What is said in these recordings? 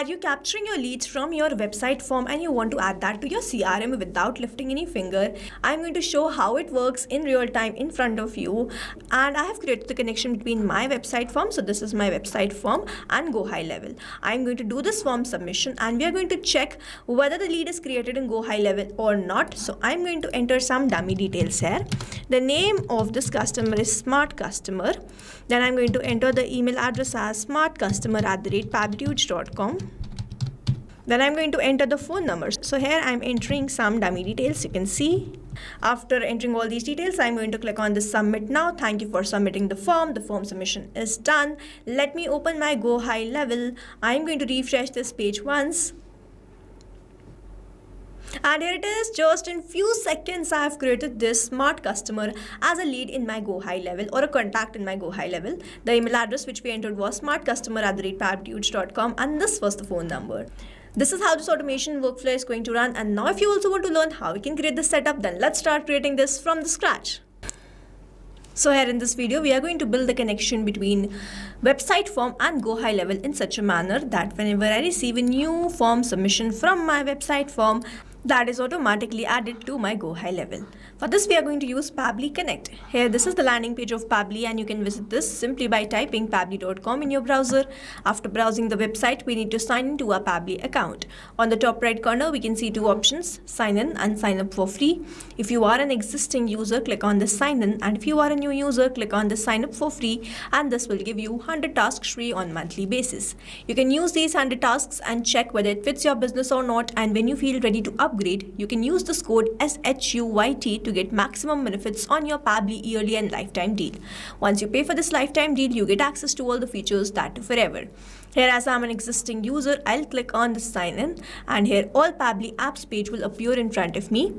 Are you capturing your leads from your website form and you want to add that to your CRM without lifting any finger? I'm going to show how it works in real time in front of you, and I have created the connection between my website form. So this is my website form and GoHighLevel. I'm going to do this form submission and we are going to check whether the lead is created in GoHighLevel or not. So I'm going to enter some dummy details here. The name of this customer is Smart Customer. Then I'm going to enter the email address as smartcustomer@pabblyconnect.com. Then I'm going to enter the phone number. So here I'm entering some dummy details, you can see. After entering all these details, I'm going to click on the submit now. Thank you for submitting the form. The form submission is done. Let me open my GoHighLevel. I'm going to refresh this page once. And here it is. Just in few seconds I have created this Smart Customer as a lead in my GoHighLevel, or a contact in my GoHighLevel. The email address which we entered was smartcustomer@pabblyconnect.com, and this was the phone number. This is how this automation workflow is going to run. And now if you also want to learn how we can create this setup, then let's start creating this from the scratch. So here in this video, we are going to build the connection between website form and GoHighLevel in such a manner that whenever I receive a new form submission from my website form, that is automatically added to my GoHighLevel. For this, we are going to use Pabbly Connect. Here, this is the landing page of Pabbly, and you can visit this simply by typing pabbly.com in your browser. After browsing the website, we need to sign into our Pabbly account. On the top right corner, we can see two options: sign in and sign up for free. If you are an existing user, click on the sign in, and if you are a new user, click on the sign up for free, and this will give you 100 tasks free on monthly basis. You can use these 100 tasks and check whether it fits your business or not, and when you feel ready to upgrade, you can use this code SHUYT to get maximum benefits on your Pabbly yearly and lifetime deal. Once you pay for this lifetime deal, you get access to all the features that are forever. Here, as I'm an existing user, I'll click on the sign in, and here all Pabbly apps page will appear in front of me.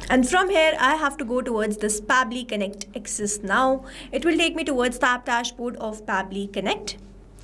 And from here, I have to go towards this Pabbly Connect Access now. It will take me towards the app dashboard of Pabbly Connect,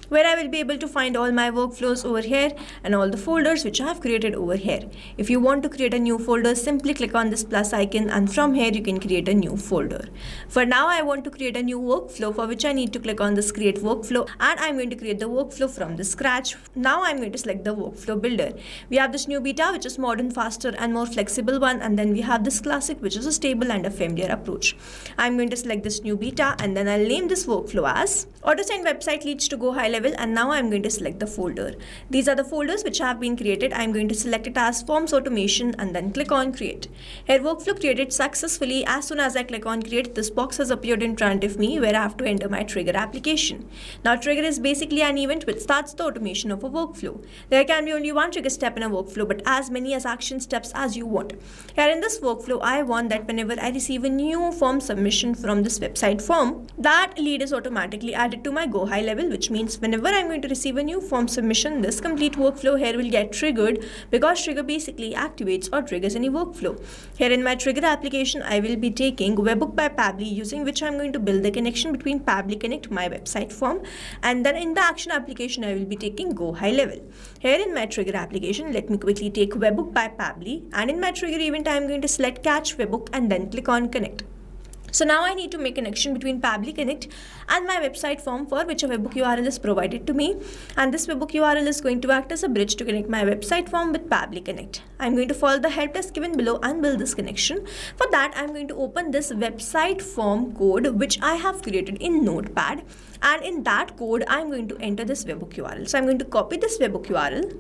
where I will be able to find all my workflows over here and all the folders which I have created over here. If you want to create a new folder, simply click on this plus icon, and from here you can create a new folder. For now, I want to create a new workflow, for which I need to click on this create workflow, and I'm going to create the workflow from the scratch. Now I'm going to select the workflow builder. We have this new beta, which is modern, faster and more flexible one, and then we have this classic, which is a stable and a familiar approach. I'm going to select this new beta, and then I'll name this workflow as auto send website leads to GoHighLevel. And now I'm going to select the folder. These are the folders which have been created. I'm going to select it as forms automation and then click on create. Here, workflow created successfully. As soon as I click on create, this box has appeared in front of me where I have to enter my trigger application. Now, trigger is basically an event which starts the automation of a workflow. There can be only one trigger step in a workflow, but as many as action steps as you want. Here in this workflow, I want that whenever I receive a new form submission from this website form, that lead is automatically added to my GoHighLevel, which means whenever I'm going to receive a new form submission, this complete workflow here will get triggered, because trigger basically activates or triggers any workflow. Here in my trigger application, I will be taking Webhook by Pabbly, using which I'm going to build the connection between Pabbly Connect, my website form, and then in the action application, I will be taking GoHighLevel. Here in my trigger application, let me quickly take Webhook by Pabbly, and in my trigger event, I'm going to select catch Webhook and then click on connect. So now I need to make a connection between Pabbly Connect and my website form, for which a webhook URL is provided to me, and this webhook URL is going to act as a bridge to connect my website form with Pabbly Connect. I'm going to follow the help desk given below and build this connection. For that, I'm going to open this website form code which I have created in Notepad, and in that code I'm going to enter this webhook URL. So I'm going to copy this webhook URL.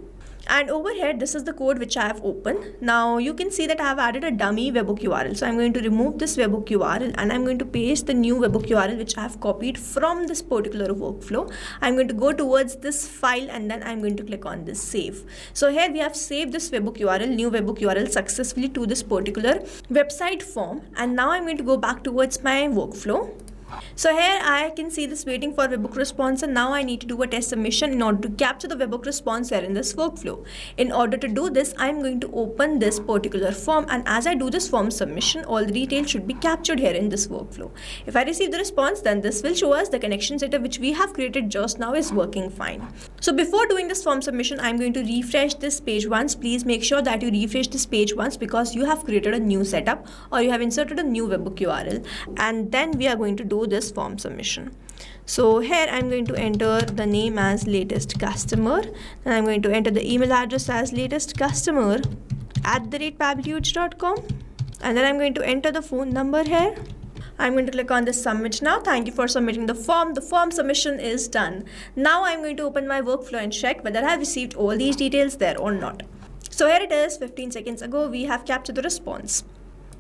And over here, this is the code which I have opened. Now you can see that I have added a dummy webhook URL. So I'm going to remove this webhook URL and I'm going to paste the new webhook URL which I have copied from this particular workflow. I'm going to go towards this file and then I'm going to click on this save. So here we have saved this webhook URL, new webhook URL successfully to this particular website form. And now I'm going to go back towards my workflow. So here I can see this waiting for webhook response, and now I need to do a test submission in order to capture the webhook response here in this workflow. In order to do this, I'm going to open this particular form, and as I do this form submission, all the details should be captured here in this workflow. If I receive the response, then this will show us the connection setup which we have created just now is working fine. So before doing this form submission, I'm going to refresh this page once. Please make sure that you refresh this page once, because you have created a new setup or you have inserted a new webhook URL, and then we are going to do into this form submission. So here I'm going to enter the name as latest customer, and I'm going to enter the email address as latestcustomer@pabblyhuge.com, and then I'm going to enter the phone number here. I'm going to click on this submit now. Thank you for submitting the form. The form submission is done. Now I'm going to open my workflow and check whether I have received all these details there or not. So here it is, 15 seconds ago, we have captured the response.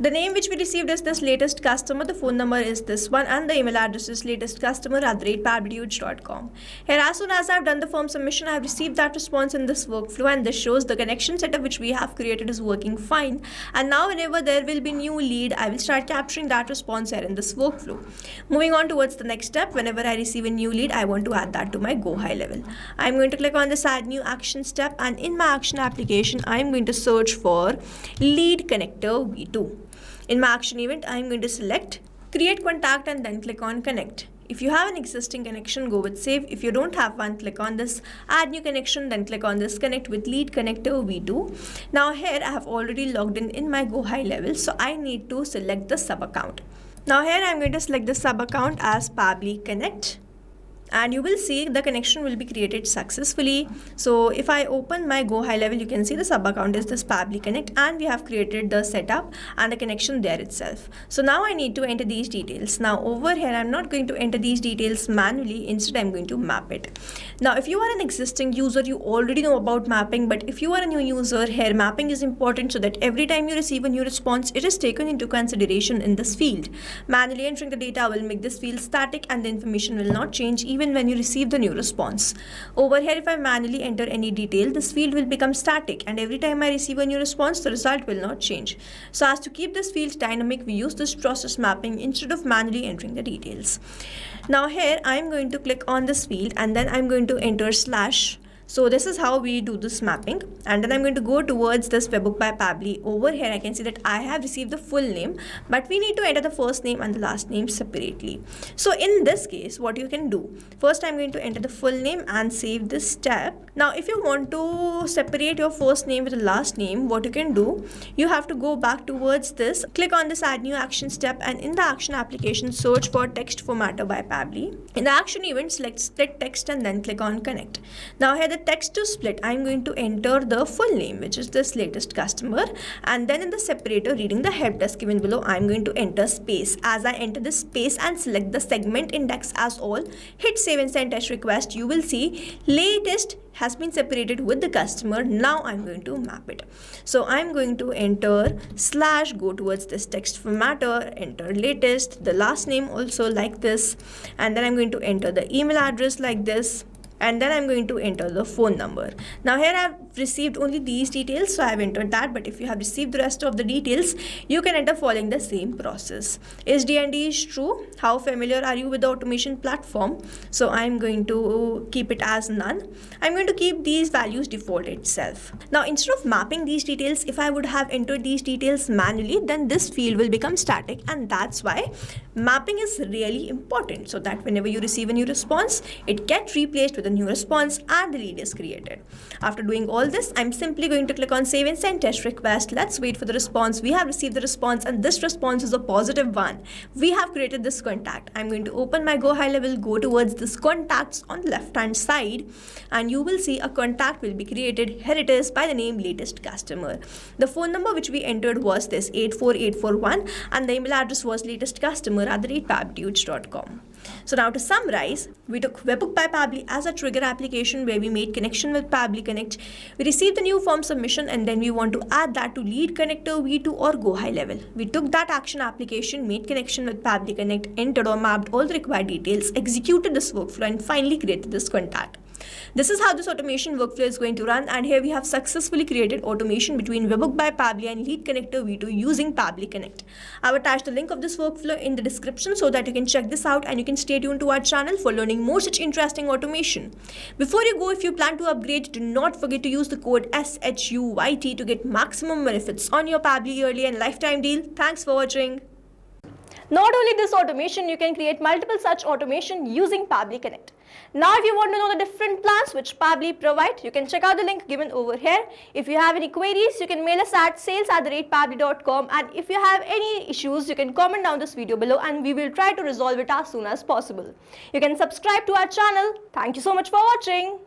The name which we received is this latest customer, the phone number is this one, and the email address is latestcustomer@pabblyhuge.com. Here, as soon as I've done the form submission, I've received that response in this workflow, and this shows the connection setup which we have created is working fine. And now whenever there will be new lead, I will start capturing that response here in this workflow. Moving on towards the next step, whenever I receive a new lead, I want to add that to my GoHighLevel. I'm going to click on this add new action step, and in my action application, I'm going to search for lead connector V2. In my action event, I'm going to select create contact and then click on connect. If you have an existing connection, go with save. If you don't have one, click on this add new connection, then click on this connect with lead connector V2. Now here I have already logged in my GoHighLevel, so I need to select the sub account. Now here I'm going to select the sub account as Pabbly Connect, and you will see the connection will be created successfully. So if I open my GoHighLevel, you can see the sub account is this Pabbly Connect, and we have created the setup and the connection there itself. So now I need to enter these details. Now over here, I'm not going to enter these details manually. Instead, I'm going to map it. Now, if you are an existing user, you already know about mapping, but if you are a new user, here mapping is important so that every time you receive a new response, it is taken into consideration in this field. Manually entering the data will make this field static and the information will not change even when you receive the new response. Over here, if I manually enter any detail, this field will become static, and every time I receive a new response, the result will not change. So as to keep this field dynamic, we use this process mapping instead of manually entering the details. Now here, I'm going to click on this field, and then I'm going to enter /. So this is how we do this mapping, and then I'm going to go towards this webbook by Pabbly. Over here I can see that I have received the full name, but we need to enter the first name and the last name separately. So in this case, what you can do, first I'm going to enter the full name and save this step. Now if you want to separate your first name with the last name, what you can do, you have to go back towards this, click on this add new action step, and in the action application, search for text formatter by Pabbly. In the action event, select split text and then click on connect. Now here the text to split, I'm going to enter the full name, which is this latest customer, and then in the separator reading the help desk given below, I'm going to enter space. As I enter this space and select the segment index as all, hit save and send test request, you will see latest has been separated with the customer. Now I'm going to map it. So I'm going to enter / go towards this text formatter, enter latest, the last name also like this, and then I'm going to enter the email address like this, and then I'm going to enter the phone number. Now here I've received only these details, so I've entered that, but if you have received the rest of the details, you can enter following the same process. Is D&D is true? How familiar are you with the automation platform? So I'm going to keep it as none. I'm going to keep these values default itself. Now instead of mapping these details, if I would have entered these details manually, then this field will become static, and that's why mapping is really important, so that whenever you receive a new response, it gets replaced with a new response and the lead is created. After doing all this, I'm simply going to click on save and send test request. Let's wait for the response. We have received the response, and this response is a positive one. We have created this contact. I'm going to open my GoHighLevel, go towards this contacts on the left hand side, and you will see a contact will be created. Here it is by the name latest customer. The phone number which we entered was this 84841, and the email address was latestcustomer@pabblyhuge.com. So now to summarize, we took Webbook by Pabbly as a trigger application where we made connection with Pabbly Connect. We received the new form submission, and then we want to add that to lead connector V2 or GoHighLevel. We took that action application, made connection with Pabbly Connect, entered or mapped all the required details, executed this workflow, and finally created this contact. This is how this automation workflow is going to run, and here we have successfully created automation between Webbook by Pabbly and lead connector V2 using Pabbly Connect. I've attached the link of this workflow in the description so that you can check this out, and you can stay tuned to our channel for learning more such interesting automation. Before you go, if you plan to upgrade, do not forget to use the code SHUYT to get maximum benefits on your Pabbly yearly and lifetime deal. Thanks for watching. Not only this automation, you can create multiple such automation using Pabbly Connect. Now if you want to know the different plans which Pabbly provide, you can check out the link given over here. If you have any queries, you can mail us at sales@pabbly.com, and if you have any issues, you can comment down this video below and we will try to resolve it as soon as possible. You can subscribe to our channel. Thank you so much for watching.